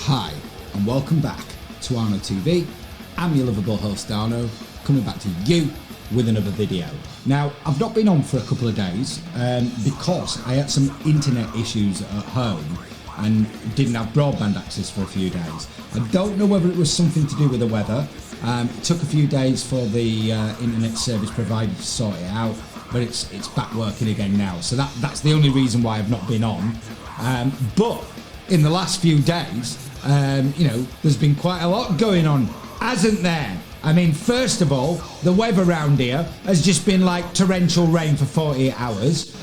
Hi, and welcome back to Arno TV. I'm your lovable host Arno, coming back to you with another video. Now, I've not been on for a couple of days because I had some internet issues at home and didn't have broadband access for a few days. I don't know whether it was something to do with the weather. It took a few days for the internet service provider to sort it out, but it's back working again now. So that's the only reason why I've not been on. But in the last few days, there's been quite a lot going on, hasn't there? I mean, first of all, the weather around here has just been like torrential rain for 48 hours.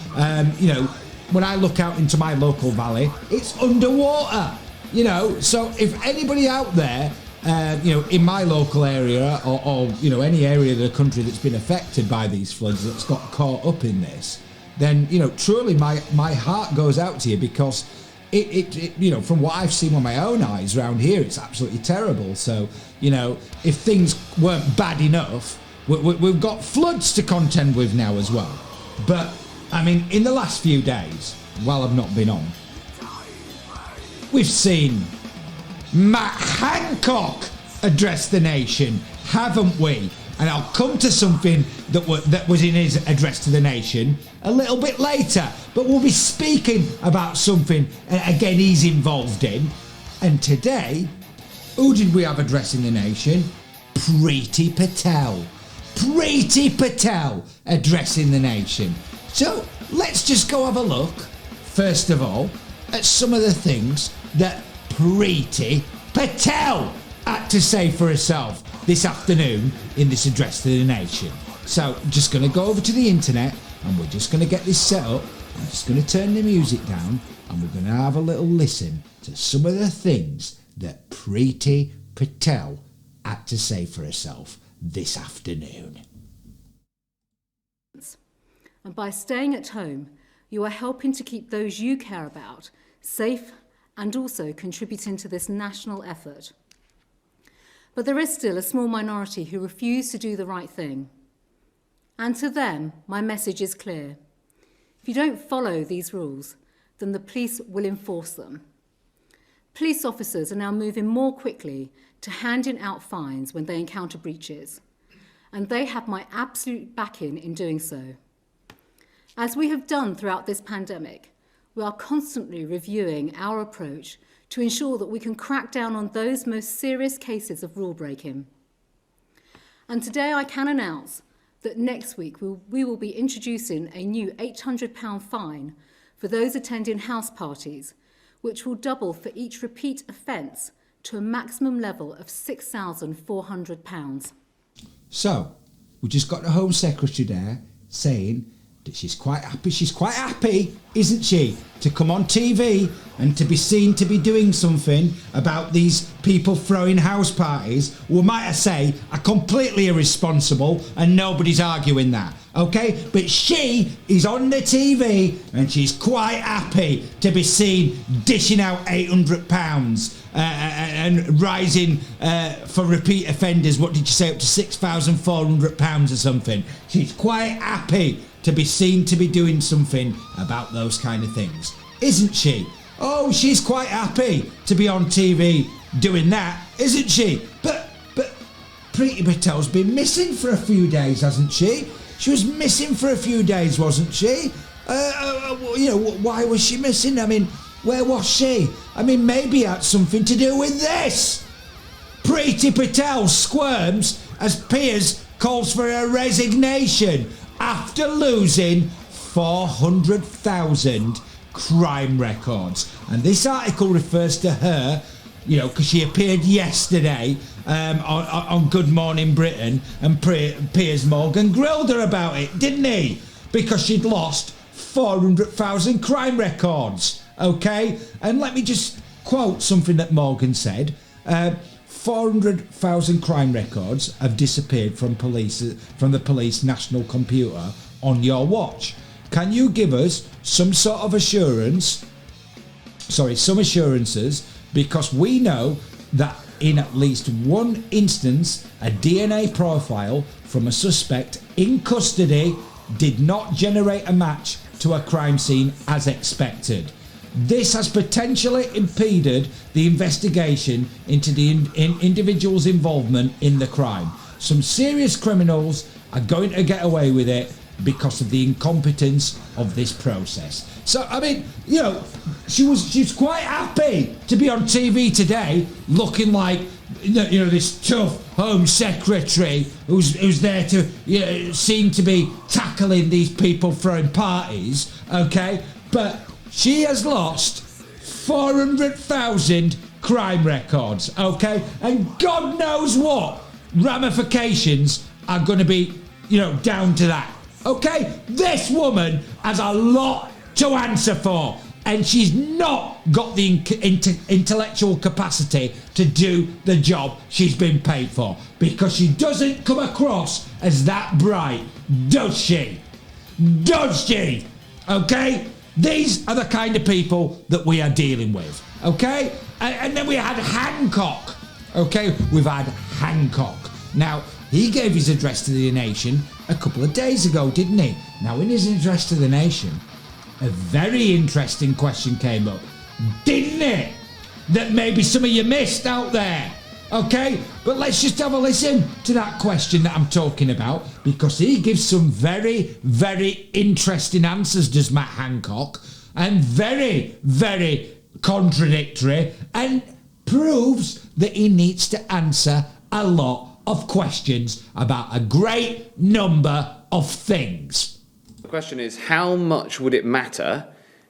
When I look out into my local valley, it's underwater, So if anybody out there, in my local area or any area of the country that's been affected by these floods that's got caught up in this, then, truly my heart goes out to you because it from what I've seen with my own eyes around here, it's absolutely terrible. So, if things weren't bad enough, we've got floods to contend with now as well. But, I mean, in the last few days, while I've not been on, we've seen Matt Hancock address the nation, haven't we? And I'll come to something that was in his address to the nation a little bit later. But we'll be speaking about something, again, he's involved in. And today, who did we have addressing the nation? Priti Patel. Priti Patel addressing the nation. So let's just go have a look, first of all, at some of the things that Priti Patel had to say for herself this afternoon in this address to the nation. So I'm just going to go over to the internet and we're just going to get this set up. I'm just going to turn the music down and we're going to have a little listen to some of the things that Priti Patel had to say for herself this afternoon. And by staying at home, you are helping to keep those you care about safe and also contributing to this national effort. But there is still a small minority who refuse to do the right thing. And to them, my message is clear. If you don't follow these rules, then the police will enforce them. Police officers are now moving more quickly to handing out fines when they encounter breaches, and they have my absolute backing in doing so. As we have done throughout this pandemic, we are constantly reviewing our approach to ensure that we can crack down on those most serious cases of rule breaking. And today I can announce that next week we will be introducing a new £800 fine for those attending house parties, which will double for each repeat offence to a maximum level of £6,400. So, we just got the Home Secretary there saying that she's quite happy, isn't she, to come on TV and to be seen to be doing something about these people throwing house parties, who, might I say, are completely irresponsible, and nobody's arguing that, okay? But she is on the TV and she's quite happy to be seen dishing out £800 and rising for repeat offenders, what did you say, up to £6,400 or something. She's quite happy to be seen to be doing something about those kind of things, isn't she? Oh, she's quite happy to be on TV doing that, isn't she? But Priti Patel's been missing for a few days, hasn't she? She was missing for a few days, wasn't she? Why was she missing? I mean, where was she? I mean, maybe it had something to do with this. Priti Patel squirms as Piers calls for her resignation after losing 400,000 crime records. And this article refers to her, because she appeared yesterday on Good Morning Britain, and Piers Morgan grilled her about it, didn't he? Because she'd lost 400,000 crime records, okay? And let me just quote something that Morgan said. 400,000 crime records have disappeared from the police national computer on your watch. Can you give us some assurances, because we know that in at least one instance, a DNA profile from a suspect in custody did not generate a match to a crime scene as expected. This has potentially impeded the investigation into the individual's involvement in the crime. Some serious criminals are going to get away with it because of the incompetence of this process. So, I mean, you know, she was quite happy to be on TV today looking like, you know, this tough Home Secretary who's there to, you know, seem to be tackling these people throwing parties, okay? But she has lost 400,000 crime records, okay? And God knows what ramifications are going to be, you know, down to that, okay? This woman has a lot to answer for, and she's not got the intellectual capacity to do the job she's been paid for, because she doesn't come across as that bright, does she? Does she? Okay? These are the kind of people that we are dealing with, okay? And then we had Hancock, okay? We've had Hancock. Now, he gave his address to the nation a couple of days ago, didn't he? Now, in his address to the nation, a very interesting question came up, didn't it? That maybe some of you missed out there, okay? But let's just have a listen to that question that I'm talking about, because he gives some very, very interesting answers, does Matt Hancock, and very, very contradictory, and proves that he needs to answer a lot of questions about a great number of things. The question is, how much would it matter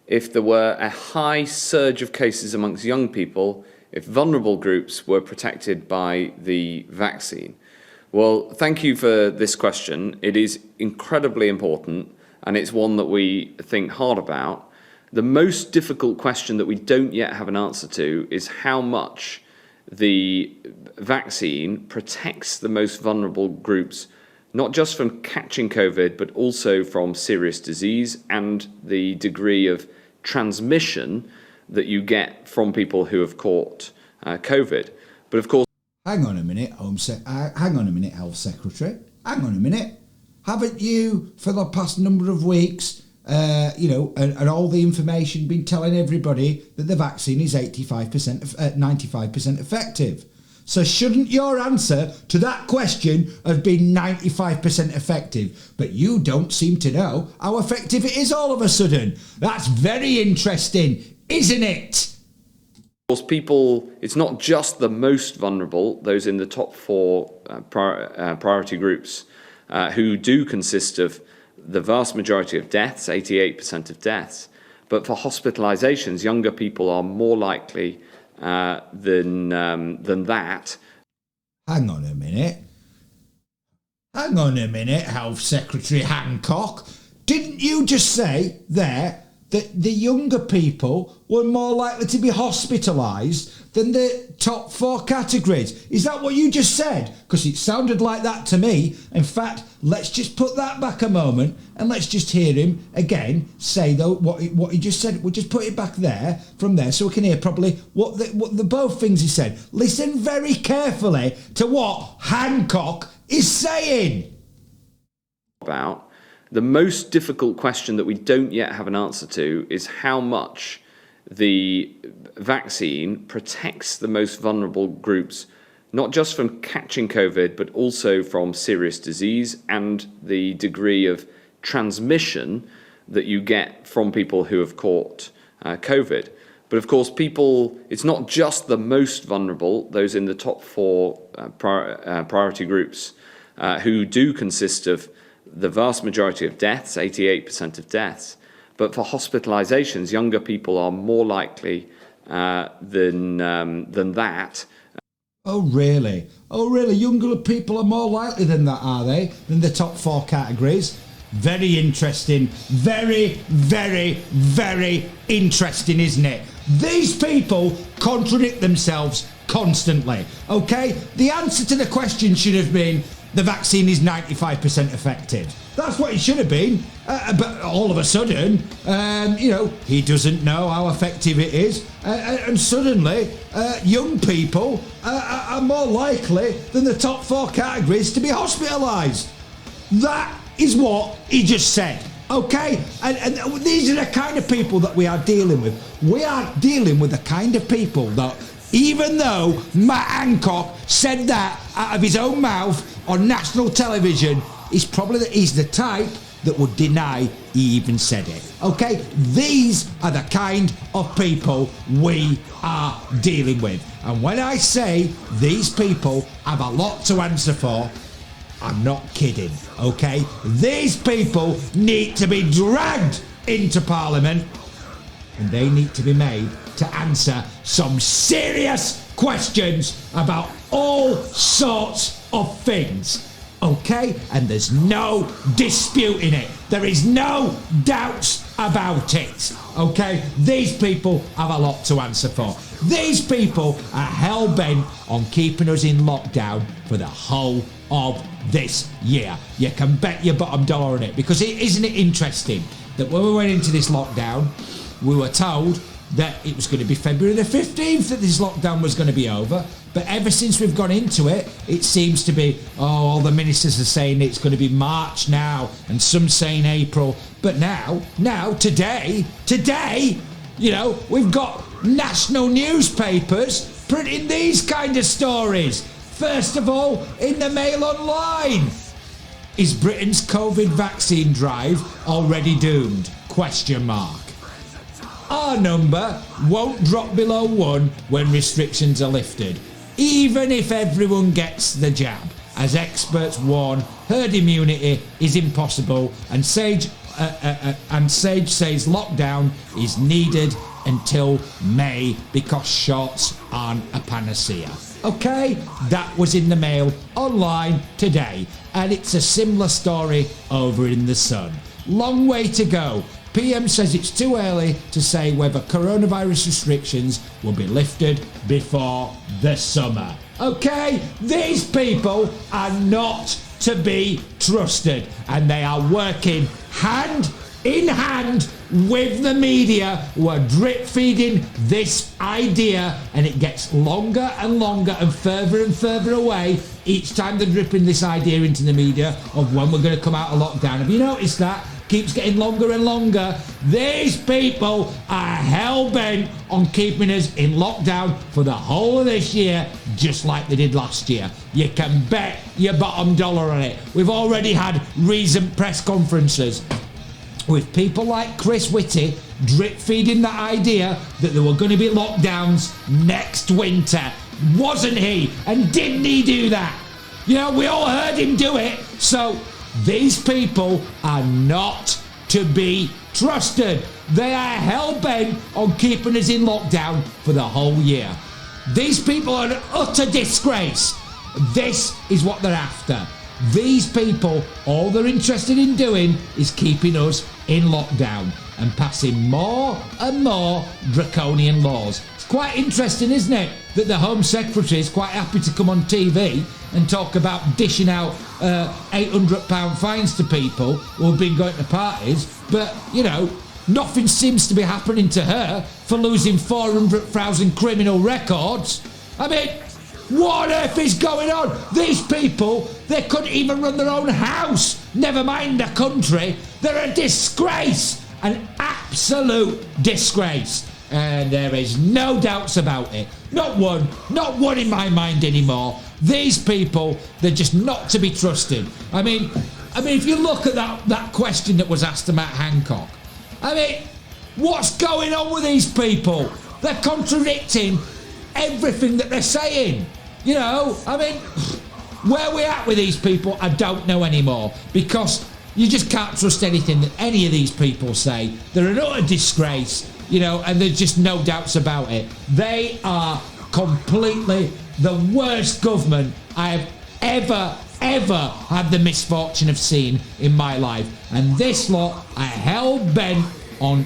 if there were a high surge of cases amongst young people if vulnerable groups were protected by the vaccine? Well, thank you for this question. It is incredibly important, and it's one that we think hard about. The most difficult question that we don't yet have an answer to is how much the vaccine protects the most vulnerable groups, not just from catching COVID, but also from serious disease and the degree of transmission that you get from people who have caught COVID. But of course... Hang on a minute, Health Secretary. Hang on a minute. Haven't you, for the past number of weeks, and all the information been telling everybody that the vaccine is 95% effective? So shouldn't your answer to that question have been 95% effective? But you don't seem to know how effective it is all of a sudden. That's very interesting, isn't it? Of course, people, it's not just the most vulnerable, those in the top four priority groups, who do consist of the vast majority of deaths, 88% of deaths. But for hospitalizations, younger people are more likely than that. Hang on a minute, Health Secretary Hancock. Didn't you just say there that the younger people were more likely to be hospitalised than the top four categories? Is that what you just said? Because it sounded like that to me. In fact, let's just put that back a moment and let's just hear him again say though what he just said. We'll just put it back there from there so we can hear properly what the both things he said. Listen very carefully to what Hancock is saying. About the most difficult question that we don't yet have an answer to is how much the vaccine protects the most vulnerable groups, not just from catching COVID, but also from serious disease and the degree of transmission that you get from people who have caught COVID. But of course, people, it's not just the most vulnerable, those in the top four priority groups, who do consist of the vast majority of deaths, 88% of deaths. But for hospitalizations, younger people are more likely than that. Oh, really? Younger people are more likely than that, are they? Than the top four categories? Very interesting. Very, very, very interesting, isn't it? These people contradict themselves constantly, okay? The answer to the question should have been, the vaccine is 95% effective. That's what it should have been. But all of a sudden, he doesn't know how effective it is. And suddenly, young people are more likely than the top four categories to be hospitalised. That is what he just said. Okay? And these are the kind of people that we are dealing with. We are dealing with the kind of people that, even though Matt Hancock said that out of his own mouth on national television, he's the type that would deny he even said it. Okay? These are the kind of people we are dealing with. And when I say these people have a lot to answer for, I'm not kidding. Okay? These people need to be dragged into Parliament, and they need to be made to answer some serious questions about all sorts of things. Okay? And there's no disputing it. There is no doubts about it. Okay? These people have a lot to answer for. These people are hell-bent on keeping us in lockdown for the whole of this year. You can bet your bottom dollar on it, because isn't it interesting that when we went into this lockdown, we were told that it was going to be February the 15th that this lockdown was going to be over. But ever since we've gone into it, it seems to be, all the ministers are saying it's going to be March now, and some saying April. But now, today, we've got national newspapers printing these kind of stories. First of all, in the Mail Online. Is Britain's COVID vaccine drive already doomed? ? Our number won't drop below 1 when restrictions are lifted, even if everyone gets the jab. As experts warn, herd immunity is impossible, and Sage says lockdown is needed until May because shots aren't a panacea. Okay, that was in the Mail Online today, and it's a similar story over in the Sun. Long way to go. PM says it's too early to say whether coronavirus restrictions will be lifted before the summer. Okay, these people are not to be trusted, and they are working hand in hand with the media who are drip feeding this idea, and it gets longer and longer and further away each time they're dripping this idea into the media of when we're going to come out of lockdown. Have you noticed that? Keeps getting longer and longer. These people are hell-bent on keeping us in lockdown for the whole of this year, just like they did last year. You can bet your bottom dollar on it. We've already had recent press conferences with people like Chris Whitty drip feeding the idea that there were going to be lockdowns next winter. Wasn't he? And didn't he do that? We all heard him do it. So these people are not to be trusted. They are hell-bent on keeping us in lockdown for the whole year. These people are an utter disgrace. This is what they're after. These people, all they're interested in doing is keeping us in lockdown and passing more and more draconian laws. It's quite interesting, isn't it, that the Home Secretary is quite happy to come on TV and talk about dishing out £800 fines to people who have been going to parties, but, nothing seems to be happening to her for losing 400,000 criminal records. I mean, what on earth is going on? These people, they couldn't even run their own house, never mind the country. They're a disgrace, an absolute disgrace. And there is no doubts about it. Not one in my mind anymore. These people, they're just not to be trusted. I mean, if you look at that question that was asked to Matt Hancock, what's going on with these people? They're contradicting everything that they're saying. Where we're at with these people, I don't know anymore, because you just can't trust anything that any of these people say. They're an utter disgrace, and there's just no doubts about it. They are completely the worst government I have ever had the misfortune of seeing in my life. And this lot are hell-bent on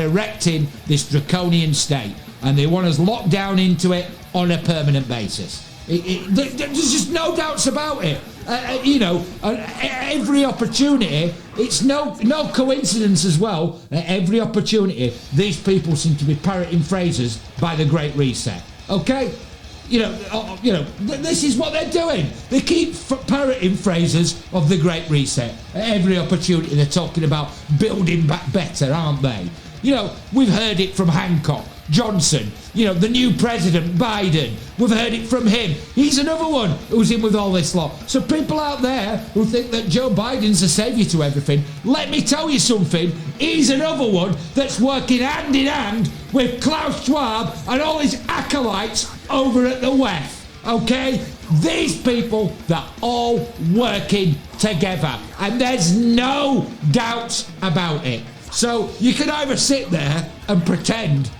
erecting this draconian state, and they want us locked down into it on a permanent basis. There's just no doubts about it. Every opportunity, it's no coincidence as well, at every opportunity, these people seem to be parroting phrases by the Great Reset. Okay? This is what they're doing. They keep parroting phrases of the Great Reset. At every opportunity they're talking about building back better, aren't they? We've heard it from Hancock, Johnson, the new president, Biden. We've heard it from him. He's another one who's in with all this lot. So people out there who think that Joe Biden's the saviour to everything, let me tell you something. He's another one that's working hand in hand with Klaus Schwab and all his acolytes over at the WEF. Okay? These people, they're all working together. And there's no doubt about it. So you can either sit there and pretend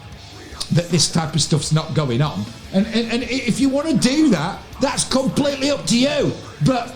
that this type of stuff's not going on, and if you want to do that, that's completely up to you. But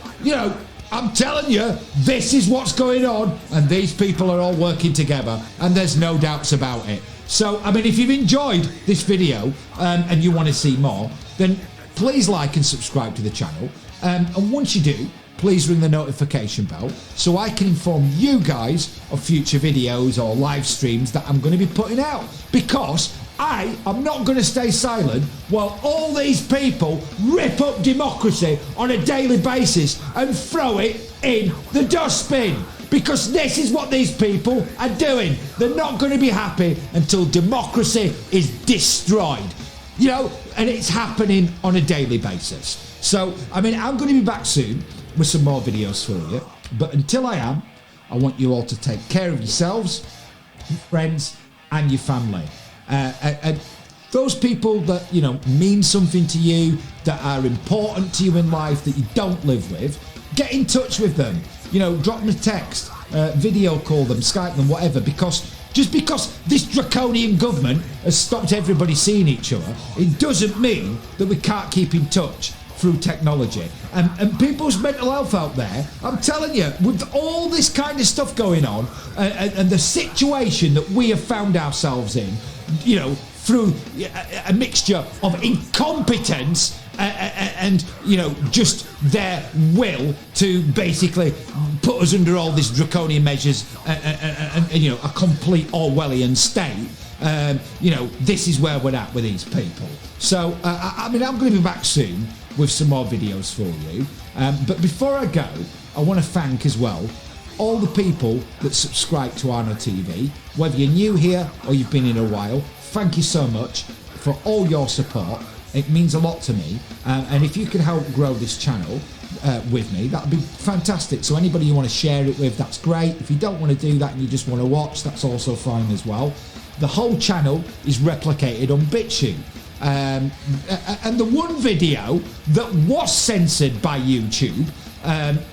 I'm telling you, this is what's going on, and these people are all working together, and there's no doubts about it. So if you've enjoyed this video and you want to see more, then please like and subscribe to the channel, and once you do, please ring the notification bell so I can inform you guys of future videos or live streams that I'm going to be putting out, because I am not going to stay silent while all these people rip up democracy on a daily basis and throw it in the dustbin, because this is what these people are doing. They're not going to be happy until democracy is destroyed, and it's happening on a daily basis. So I'm going to be back soon with some more videos for you, but until I am, I want you all to take care of yourselves, your friends and your family, and those people that mean something to you, that are important to you in life, that you don't live with. Get in touch with them, drop them a text, video call them, Skype them, whatever, because just because this draconian government has stopped everybody seeing each other, it doesn't mean that we can't keep in touch through technology. And people's mental health out there, I'm telling you, with all this kind of stuff going on, and the situation that we have found ourselves in, through a mixture of incompetence and just their will to basically put us under all these draconian measures and a complete Orwellian state. This is where we're at with these people. So I'm going to be back soon with some more videos for you, but before I go, I want to thank as well all the people that subscribe to Arno TV, whether you're new here or you've been in a while. Thank you so much for all your support. It means a lot to me, and if you could help grow this channel with me, that'd be fantastic. So anybody you want to share it with, that's great. If you don't want to do that and you just want to watch, that's also fine as well. The whole channel is replicated on BitChute. And the one video that was censored by YouTube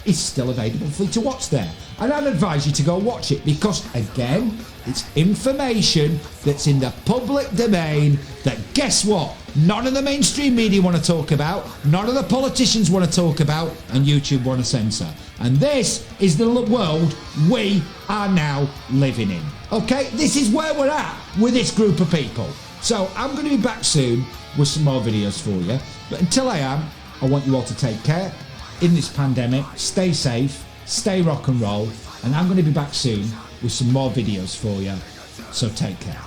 is still available for you to watch there. And I'd advise you to go watch it, because again, it's information that's in the public domain that, guess what, none of the mainstream media want to talk about, none of the politicians want to talk about, and YouTube want to censor. And this is the world we are now living in. Okay, this is where we're at with this group of people. So I'm going to be back soon with some more videos for you. But until I am, I want you all to take care in this pandemic. Stay safe, stay rock and roll. And I'm going to be back soon with some more videos for you. So take care.